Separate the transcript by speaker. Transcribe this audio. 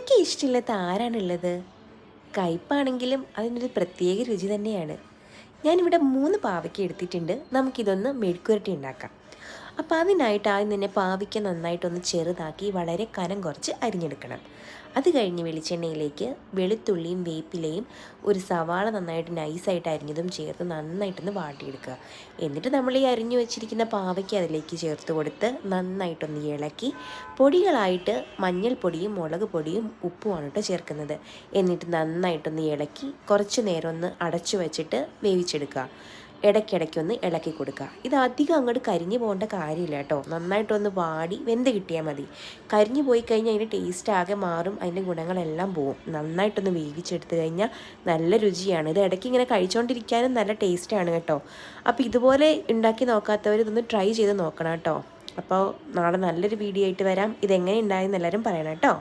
Speaker 1: പാവയ്ക്ക ഇഷ്ടമില്ലാത്ത ആരാണുള്ളത്? കയ്പ്പാണെങ്കിലും അതിനൊരു പ്രത്യേക രുചി തന്നെയാണ്. ഞാനിവിടെ 3 പാവയ്ക്ക എടുത്തിട്ടുണ്ട്. നമുക്കിതൊന്ന് മെഴുക്കുവരട്ടി ഉണ്ടാക്കാം. അപ്പോൾ അതിനായിട്ട് ആദ്യം തന്നെ പാവയ്ക്ക നന്നായിട്ടൊന്ന് ചെറുതാക്കി വളരെ കനം കുറച്ച് അരിഞ്ഞെടുക്കണം. അത് കഴിഞ്ഞ് വെളിച്ചെണ്ണയിലേക്ക് വെളുത്തുള്ളിയും വേപ്പിലയും ഒരു സവാള നന്നായിട്ട് നൈസായിട്ട് അരിഞ്ഞതും ചേർത്ത് നന്നായിട്ടൊന്ന് വാട്ടിയെടുക്കുക. എന്നിട്ട് നമ്മൾ ഈ അരിഞ്ഞു വെച്ചിരിക്കുന്ന പാവയ്ക്ക അതിലേക്ക് ചേർത്ത് കൊടുത്ത് നന്നായിട്ടൊന്ന് ഇളക്കി പൊടികളായിട്ട് മഞ്ഞൾപ്പൊടിയും മുളക് പൊടിയും ഉപ്പുമാണ് കേട്ടോ ചേർക്കുന്നത്. എന്നിട്ട് നന്നായിട്ടൊന്ന് ഇളക്കി കുറച്ച് നേരം ഒന്ന് അടച്ചു വെച്ചിട്ട് വേവിച്ചെടുക്കുക. ഇടയ്ക്കിടയ്ക്കൊന്ന് ഇളക്കി കൊടുക്കുക. ഇത് അധികം അങ്ങോട്ട് കരിഞ്ഞു പോകേണ്ട കാര്യമില്ല കേട്ടോ. നന്നായിട്ടൊന്ന് വാടി വെന്ത് കിട്ടിയാൽ മതി. കരിഞ്ഞു പോയി കഴിഞ്ഞാൽ അതിൻ്റെ ടേസ്റ്റ് ആകെ മാറും, അതിൻ്റെ ഗുണങ്ങളെല്ലാം പോവും. നന്നായിട്ടൊന്ന് വേവിച്ചെടുത്ത് കഴിഞ്ഞാൽ നല്ല രുചിയാണ്. ഇത് ഇടയ്ക്ക് ഇങ്ങനെ കഴിച്ചുകൊണ്ടിരിക്കാനും നല്ല ടേസ്റ്റാണ് കേട്ടോ. അപ്പോൾ ഇതുപോലെ ഉണ്ടാക്കി നോക്കാത്തവർ ഇതൊന്ന് ട്രൈ ചെയ്ത് നോക്കണം കേട്ടോ. അപ്പോൾ നാളെ നല്ലൊരു വീഡിയോ ആയിട്ട് വരാം. ഇതെങ്ങനെ ഉണ്ടായെന്ന് എല്ലാവരും പറയണം കേട്ടോ.